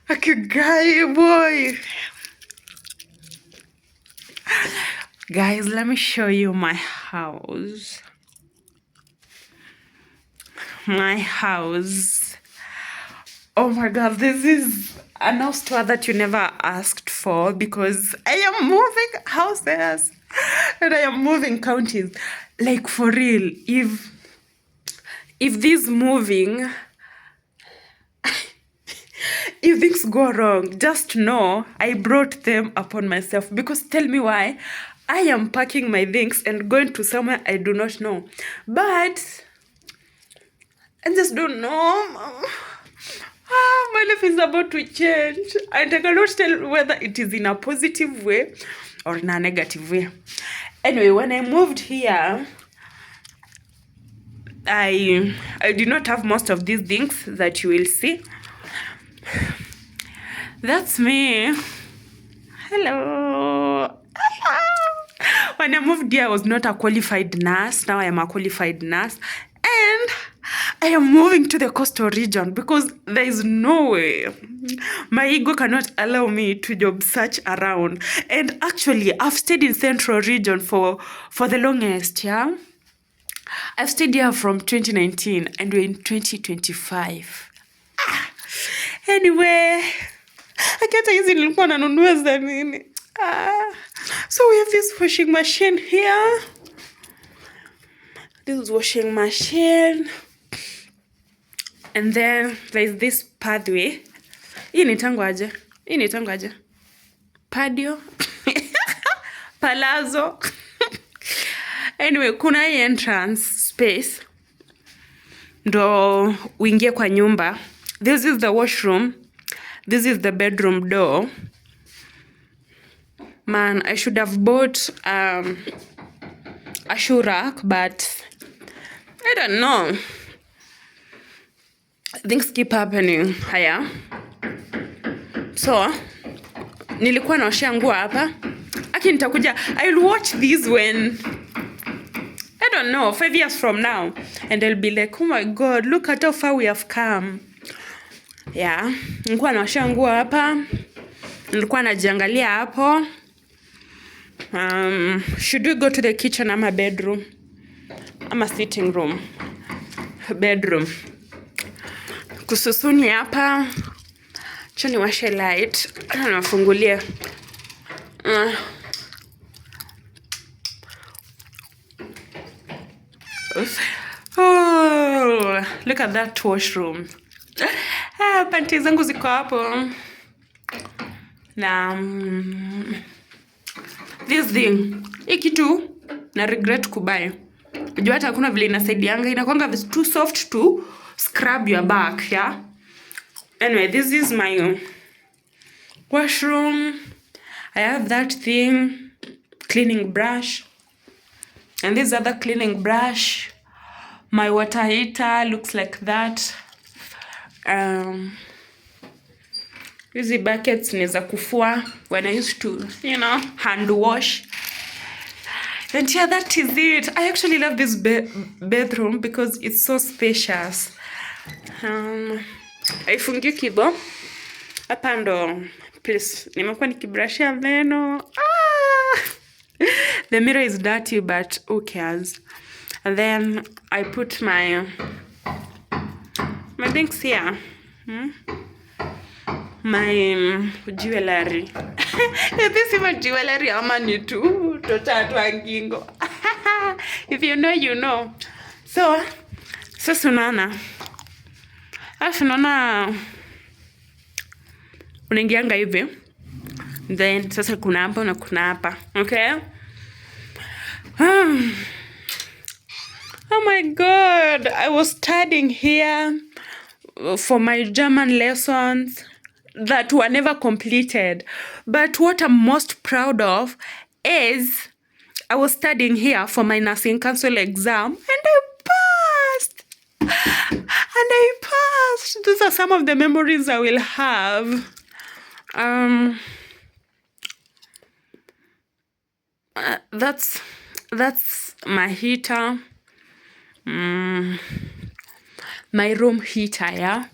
Okay, guy boy. Guys, let me show you my house. My house. Oh my god, this is an house tour that you never asked for because I am moving houses and I am moving counties. Like for real, if this moving, if things go wrong, just know I brought them upon myself. Because tell me why. I am packing my things and going to somewhere I do not know. But I just don't know. My life is about to change. And I cannot tell whether it is in a positive way or in a negative way. Anyway, when I moved here, I did not have most of these things that you will see. That's me. Hello. When I moved here, I was not a qualified nurse. Now I am a qualified nurse. And I am moving to the coastal region because there is no way. My ego cannot allow me to job search around. And actually, I've stayed in central region for the longest, yeah? I've stayed here from 2019 and we're in 2025. Anyway, akata hizi nilikuwa nanunua za nini? So we have this washing machine here. This is washing machine. And then there's this pathway. Hii inaitangwa aje? Patio? Palazzo? Anyway, kuna hii entrance space. Ndo uingie kwa nyumba. This is the washroom. This is the bedroom door. Man, I should have bought a shoe rack, but I don't know. Things keep happening haya. So, nilikuwa naoshea nguo hapa. Aki nitakuja. I'll watch this when, I don't know, 5 years from now. And I'll be like, oh my God, look at how far we have come. Yeah. Nilikuwa naoshea nguo hapa. Nilikuwa najiangalia hapo. Should we go to the kitchen ama bedroom? Ama sitting room? Bedroom. Kususuni hapa. Acha niwashe light. Nafungulia. Oh, look at that washroom. Panty zangu ziko hapo. Na this thing, hii kitu na regret kubuy. Unajua hata hakuna vile inasaidianga, inakuanga too soft to scrub your back, yeah? Anyway, this is my washroom. I have that thing, cleaning brush. And this other cleaning brush. My water heater looks like that. Hizi buckets ni za kufua when I used to, hand wash. And yeah, that is it. I actually love this bedroom because it's so spacious. Haifungiki though. Hapa ndo, please, nimekuwa nikibrushia meno. The mirror is dirty, but who cares? And then I put my things here. My jewelry. This is my jewelry amani tu totatu angingo. If you know, you know. So sunana. Unaona unaingianga hivi. Then sasa kuna hapa na kuna hapa. Okay? Oh my God, I was studying here for my German lessons that were never completed. But what I'm most proud of is I was studying here for my nursing council exam and I passed. Those are some of the memories I will have. That's my heater. My room heater, yeah.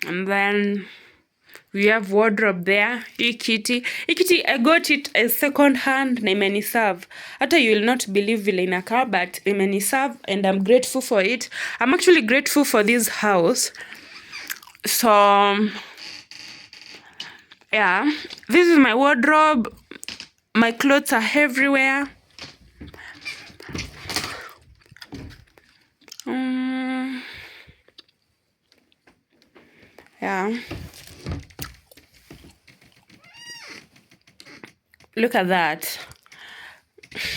And then We have wardrobe there. Hii kiti I got it as second hand na imeniserve. Hata you will not believe vile inakaa, but imeniserve and I'm grateful for it. I'm actually grateful for this house. So yeah, this is my wardrobe. My clothes are everywhere. Yeah. Look at that.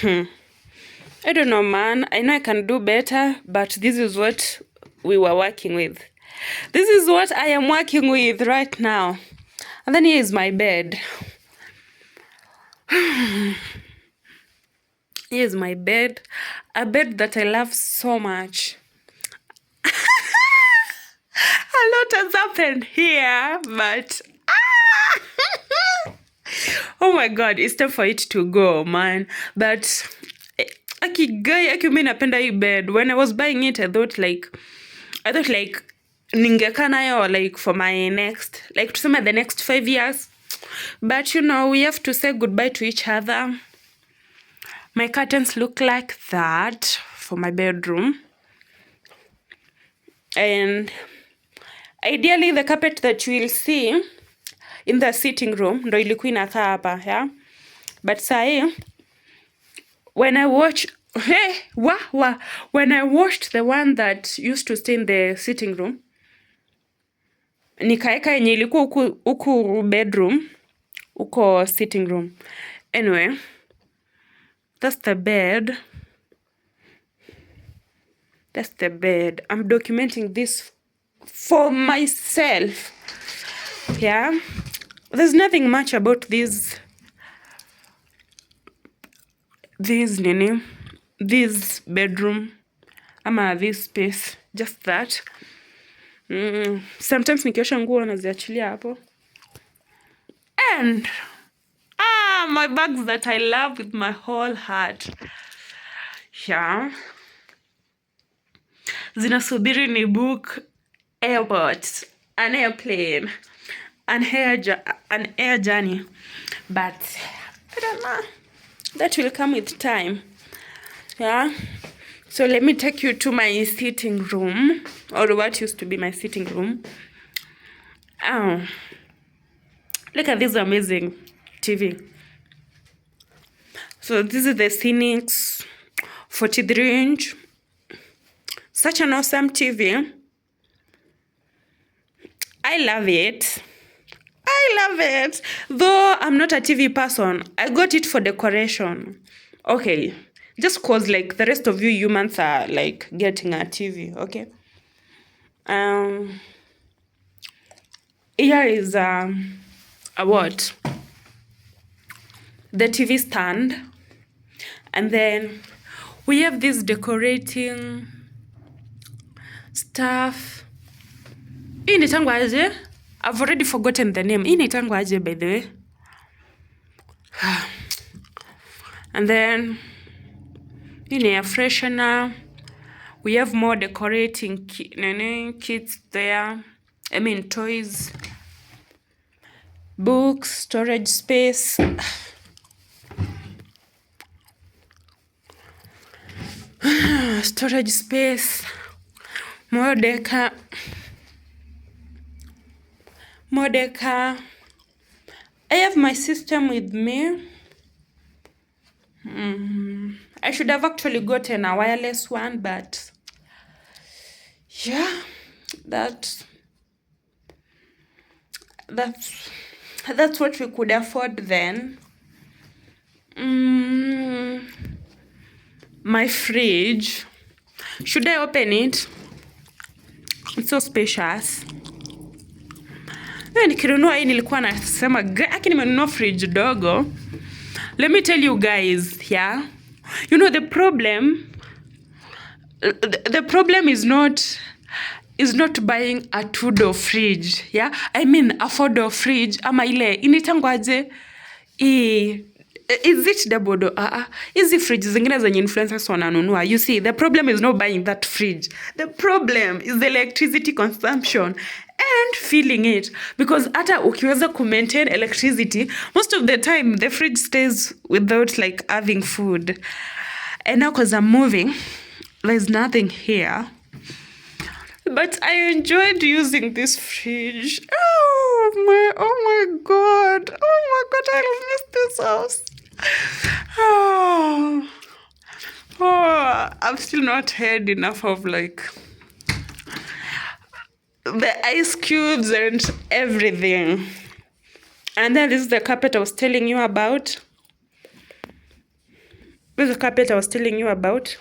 I don't know, man. I know I can do better, but this is what we were working with. This is what I am working with right now. And then here is my bed. Here's my bed. A bed that I love so much. A lot has happened here, but oh my God, it's time for it to go, man. But Aki mi napenda hii bed. When I was buying it, I thought like ningekaa nayo like for my next, like tuseme the next 5 years. But you know, we have to say goodbye to each other. My curtains look like that for my bedroom. And ideally the carpet that you will see in the sitting room ndo ilikuwa inakaa hapa, yeah? But sahi, when I watched the one that used to stay in the sitting room, nikaeka yenye ilikuwa huku bedroom, huko sitting room. Anyway, that's the bed. That's the bed. I'm documenting this for myself. Yeah. There's nothing much about this bedroom. Ama this space. Just that. Sometimes nikiosha nguo naziachilia hapo. And my bags that I love with my whole heart. Yeah. Zinasubiri ni book airport, an airplane, an air journey. But I don't know. That will come with time. Yeah. So let me take you to my sitting room, or what used to be my sitting room. Oh, look at this amazing TV. So this is the Cinix 43-inch. Such an awesome TV. I love it. Though I'm not a TV person, I got it for decoration. Okay. Just cause like the rest of you humans are like getting a TV, okay? Here is a what? The TV stand. And then we have this decorating stuff. Hii inaitangwa aje? I've already forgotten the name. Hii inaitangwa aje, by the way? And then in air freshener. We have more decorating kits there. I mean toys. Books, storage space. Storage space. More decor. I have my system with me. I should have actually gotten a wireless one, but yeah, that's what we could afford then. My fridge. Should I open it? It's so spacious. Nikinunua hii nilikuwa nasema aki nimenunua fridge dogo. Let me tell you guys, yeah. You know the problem is not buying a 2-door fridge, yeah? I mean a 4-door fridge ama ile initangwaje? Is it double door? Hizi fridge zingine zenye influencers wananunua. You see, the problem is not buying that fridge. The problem is the electricity consumption. and feeling it, because hata ukiweza maintain electricity, most of the time the fridge stays without like having food. And now because I'm moving, there's nothing here, but I enjoyed using this fridge. Oh my god, I miss this house. I've still not had enough of like the ice cubes and everything. And then this is the carpet I was telling you about. This is the carpet I was telling you about.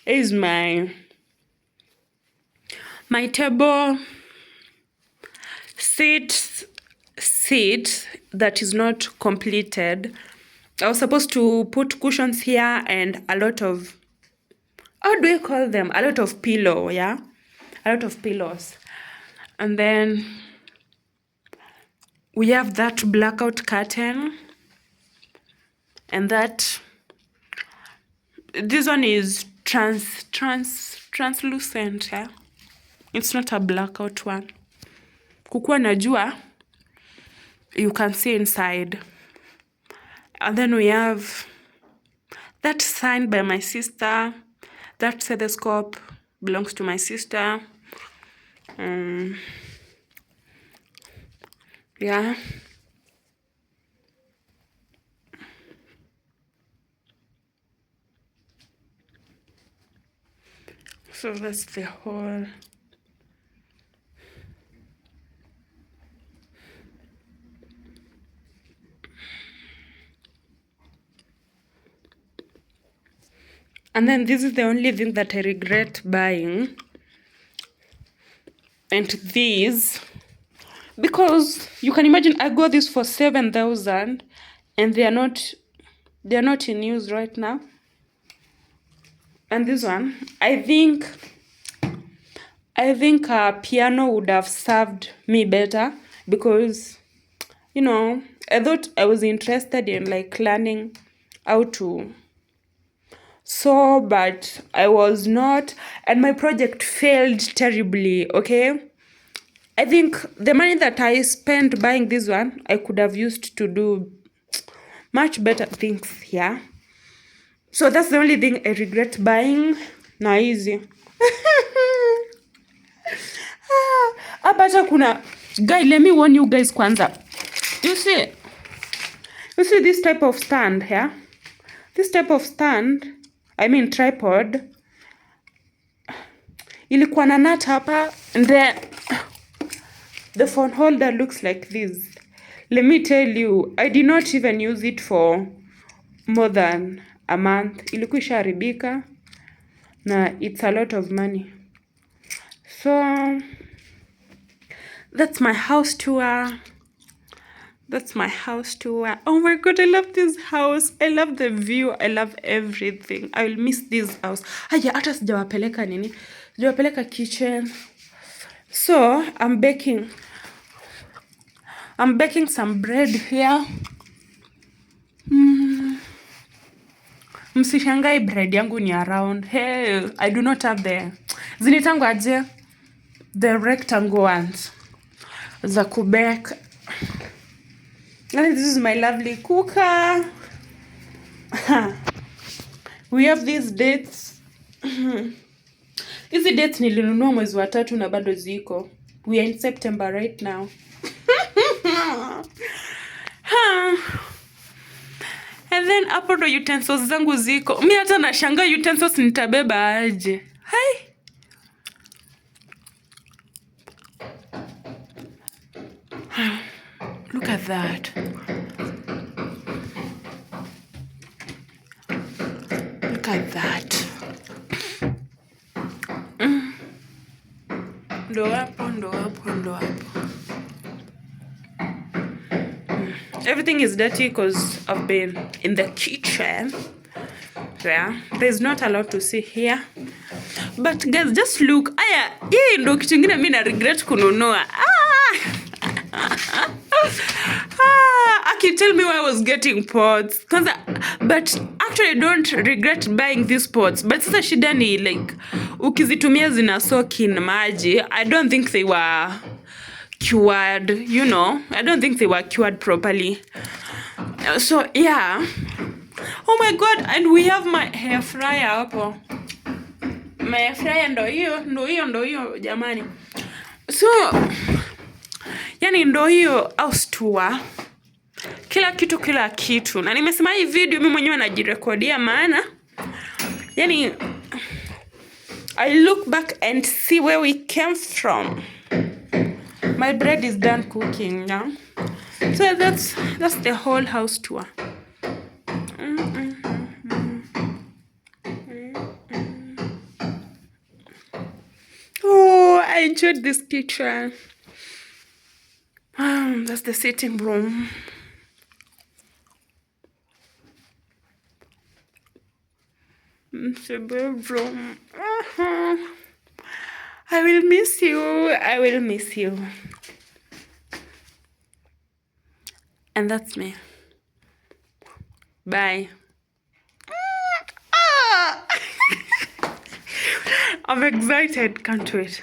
Is my table seat that is not completed. I was supposed to put cushions here and a lot of, how do I call them? A lot of pillow, yeah? A lot of pillows. And then we have that blackout curtain. And that, this one is translucent, yeah? It's not a blackout one. Kukua najua, you can see inside. And then we have that signed by my sister. That stethoscope belongs to my sister. Yeah. So that's the whole. And then this is the only thing that I regret buying. And these, because you can imagine I got this for 7,000 and they are not in use right now. And this one, I think a piano would have served me better, because, you know, I thought I was interested in like learning how to sew, but I was not, and my project failed terribly, okay? I think the money that I spent buying this one, I could have used to do much better things here. So that's the only thing I regret buying. Na easy. Hapa kuna, guys, let me warn you guys kwanza. You see this type of stand here? This type of stand, I mean tripod, ilikuwa na nut hapa, and then the phone holder looks like this. Let me tell you, I did not even use it for more than a month. Ilikuwa ishaharibika na it's a lot of money. So that's my house tour. Oh my god, I love this house. I love the view. I love everything. I will miss this house. Haya, hata sijawapeleka nini? Sijawapeleka kitchen. So, I'm baking some bread here. Msishangai bread yangu ni around. Hey, I do not have zinitangu aje, the rectangle ones za kubake. And this is my lovely cooker. We have these dates. Hizi dates nilinunua mwezi wa 3 na bado ziko. We are in September right now. And then hapo ndo utensils zangu ziko. Mimi hata nashangaa utensils nitabeba aje. Hai. Look at that. Look at that. Ndo hapo. Everything is dirty because I've been in the kitchen. Yeah, there's not a lot to see here. But guys, just look. Aya, hii ndo kitu kingine mimi na regret kununua. Akim, tell me why I was getting pots. But actually I don't regret buying these pots. But sasa shida ni like, ukizitumia zina soak in maji. I don't think they were cured, you know. I don't think they were cured properly. So yeah. Oh my god, and we have my hair fryer hapo. My hair fryer ndo hiyo jamani. So yani ndo hiyo house tour. Kila kitu. Na nimesema hii video mimi mwenyewe najirekodia maana yani I look back and see where we came from. My bread is done cooking now. So that's the whole house tour. Oh, I enjoyed this kitchen. That's the sitting room. It's the bedroom. I will miss you. And that's me. Bye. I'm excited. Can't wait.